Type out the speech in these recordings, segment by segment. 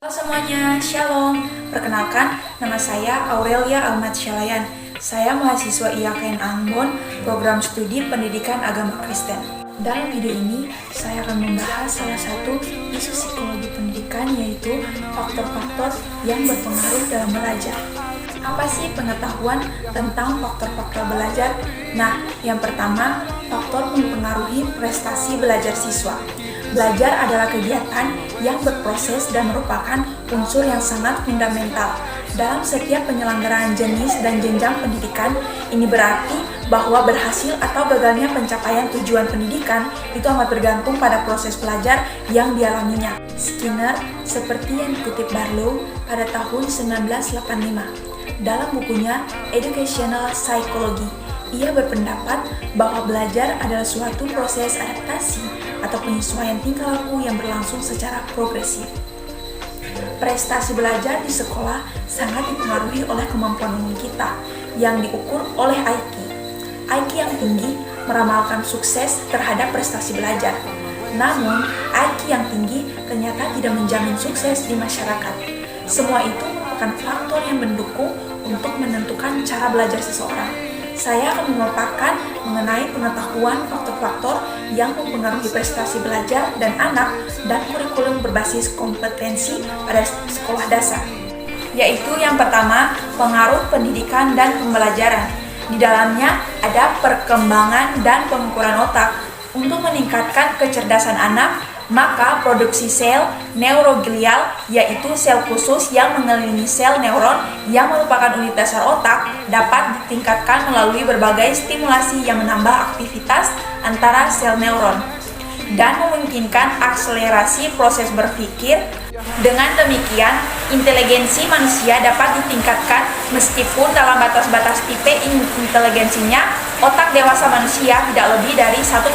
Halo semuanya, Shalom. Perkenalkan, nama saya Aurelia Ahmad Syalayan. Saya mahasiswa IAKN Ambon, program studi pendidikan agama Kristen. Dalam video ini, saya akan membahas salah satu isu psikologi pendidikan, yaitu faktor-faktor yang berpengaruh dalam belajar. Apa sih pengetahuan tentang faktor-faktor belajar? Nah, yang pertama, faktor mempengaruhi prestasi belajar siswa. Belajar adalah kegiatan yang berproses dan merupakan unsur yang sangat fundamental dalam setiap penyelenggaraan jenis dan jenjang pendidikan. Ini berarti bahwa berhasil atau gagalnya pencapaian tujuan pendidikan itu amat bergantung pada proses belajar yang dialaminya. Skinner, seperti yang dikutip Barlow pada tahun 1985 dalam bukunya Educational Psychology, ia berpendapat bahwa belajar adalah suatu proses adaptasi atau penyesuaian tingkah laku yang berlangsung secara progresif. Prestasi belajar di sekolah sangat dipengaruhi oleh kemampuan umum kita yang diukur oleh IQ. IQ yang tinggi meramalkan sukses terhadap prestasi belajar. Namun, IQ yang tinggi ternyata tidak menjamin sukses di masyarakat. Semua itu merupakan faktor yang mendukung untuk menentukan cara belajar seseorang. Saya akan memaparkan mengenai pengetahuan faktor-faktor yang mempengaruhi prestasi belajar dan anak dan kurikulum berbasis kompetensi pada sekolah dasar. Yaitu yang pertama, pengaruh pendidikan dan pembelajaran. Di dalamnya ada perkembangan dan pengukuran otak. Untuk meningkatkan kecerdasan anak, maka produksi sel neuroglial, yaitu sel khusus yang mengelilingi sel neuron yang merupakan unit dasar otak, dapat ditingkatkan melalui berbagai stimulasi yang menambah aktivitas antara sel neuron dan memungkinkan akselerasi proses berpikir. Dengan demikian, inteligensi manusia dapat ditingkatkan meskipun dalam batas-batas tipe inteligensinya, otak dewasa manusia tidak lebih dari 1,5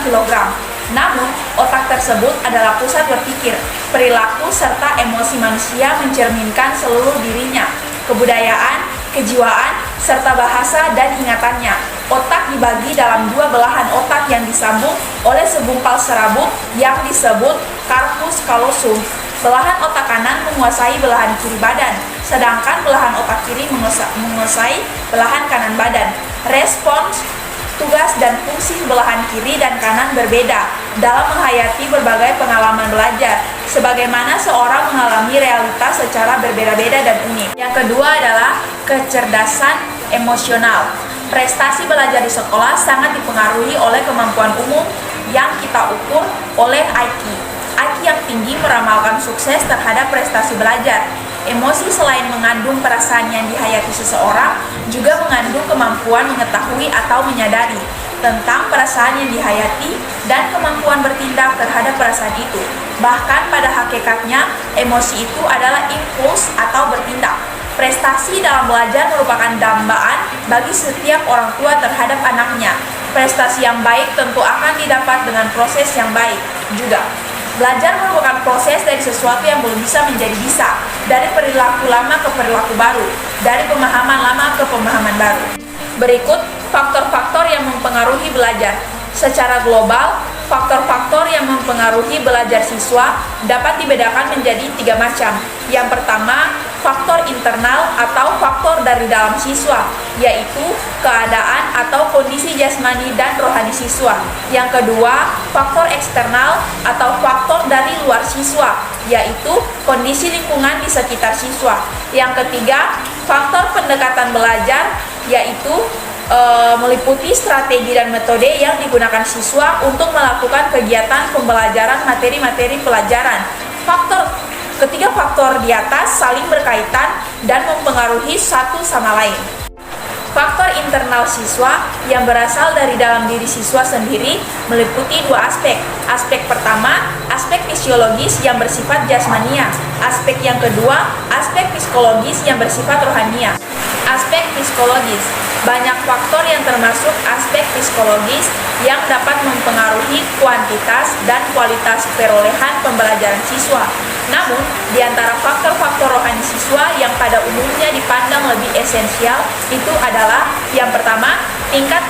kg. Namun, otak tersebut adalah pusat berpikir, perilaku, serta emosi manusia mencerminkan seluruh dirinya, kebudayaan, kejiwaan, serta bahasa dan ingatannya. Otak dibagi dalam dua belahan otak yang disambung oleh segumpal serabut yang disebut corpus callosum. Belahan otak kanan menguasai belahan kiri badan, sedangkan belahan otak kiri menguasai belahan kanan badan. Respons, tugas, dan fungsi belahan kiri dan kanan berbeda dalam menghayati berbagai pengalaman belajar, sebagaimana seorang mengalami realitas secara berbeda-beda dan unik. Yang kedua adalah kecerdasan emosional. Prestasi belajar di sekolah sangat dipengaruhi oleh kemampuan umum yang kita ukur oleh IQ. IQ yang tinggi meramalkan sukses terhadap prestasi belajar. Emosi selain mengandung perasaan yang dihayati seseorang, juga mengandung kemampuan mengetahui atau menyadari tentang perasaan yang dihayati dan kemampuan bertindak terhadap perasaan itu. Bahkan pada hakikatnya, emosi itu adalah impuls atau bertindak. Prestasi dalam belajar merupakan dambaan bagi setiap orang tua terhadap anaknya. Prestasi yang baik tentu akan didapat dengan proses yang baik juga. Belajar merupakan proses dari sesuatu yang belum bisa menjadi bisa, dari perilaku lama ke perilaku baru, dari pemahaman lama ke pemahaman baru. Berikut faktor-faktor yang mempengaruhi belajar. Secara global, faktor-faktor yang mempengaruhi belajar siswa dapat dibedakan menjadi 3 macam. Yang pertama, faktor internal atau faktor dari dalam siswa, yaitu keadaan atau kondisi jasmani dan rohani siswa. Yang kedua, faktor eksternal atau faktor dari luar siswa, yaitu kondisi lingkungan di sekitar siswa. Yang ketiga, faktor pendekatan belajar, yaitu meliputi strategi dan metode yang digunakan siswa untuk melakukan kegiatan pembelajaran materi-materi pelajaran. Ketiga faktor di atas saling berkaitan dan mempengaruhi satu sama lain. Faktor internal siswa yang berasal dari dalam diri siswa sendiri meliputi 2 aspek. Aspek pertama, aspek fisiologis yang bersifat jasmania. Aspek yang kedua, aspek psikologis yang bersifat rohania. Aspek psikologis. Banyak faktor yang termasuk aspek psikologis yang dapat mempengaruhi kuantitas dan kualitas perolehan pembelajaran siswa. Namun, di antara faktor-faktor rohani siswa yang pada umumnya dipandang lebih esensial itu adalah yang pertama, tingkat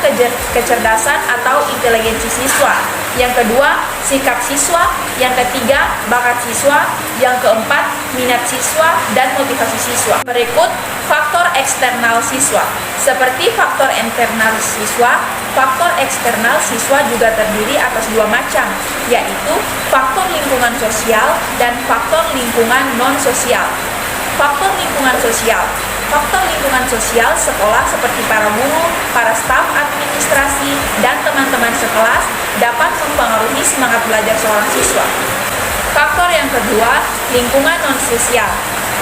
kecerdasan atau inteligensi siswa. Yang kedua, sikap siswa. Yang ketiga, bakat siswa. Yang keempat, minat siswa dan motivasi siswa. Berikut faktor eksternal siswa. Seperti faktor internal siswa, faktor eksternal siswa juga terdiri atas dua macam, yaitu faktor lingkungan sosial dan faktor lingkungan non-sosial. Faktor lingkungan sosial. Faktor lingkungan sosial sekolah seperti para guru, para staf administrasi, dan teman-teman sekelas dapat mempengaruhi semangat belajar seorang siswa. Faktor yang kedua, lingkungan non-sosial.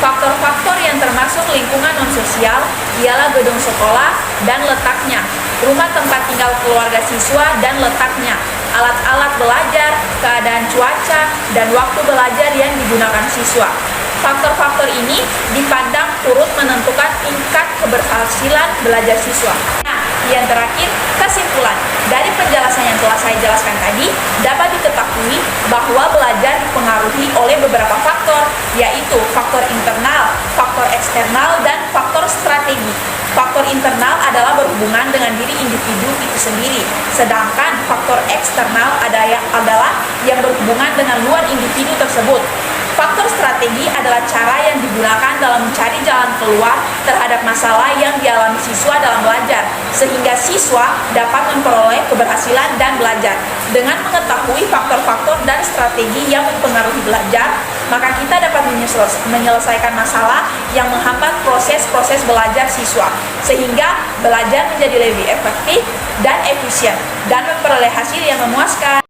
Faktor-faktor yang termasuk lingkungan non-sosial ialah gedung sekolah dan letaknya, rumah tempat tinggal keluarga siswa dan letaknya, alat-alat belajar, keadaan cuaca, dan waktu belajar yang digunakan siswa. Faktor-faktor ini dipandang turut menentukan tingkat keberhasilan belajar siswa. Nah, yang terakhir, kesimpulan. Dari penjelasan yang telah saya jelaskan tadi, dapat diketahui bahwa belajar dipengaruhi oleh beberapa faktor, yaitu faktor internal, faktor eksternal, dan faktor strategi. Faktor internal adalah berhubungan dengan diri individu itu sendiri, sedangkan faktor eksternal adalah yang berhubungan dengan luar individu tersebut. Faktor strategi adalah cara yang digunakan dalam mencari jalan keluar terhadap masalah yang dialami siswa dalam belajar, sehingga siswa dapat memperoleh keberhasilan dan belajar. Dengan mengetahui faktor-faktor dan strategi yang mempengaruhi belajar, maka kita dapat menyelesaikan masalah yang menghambat proses-proses belajar siswa, sehingga belajar menjadi lebih efektif dan efisien, dan memperoleh hasil yang memuaskan.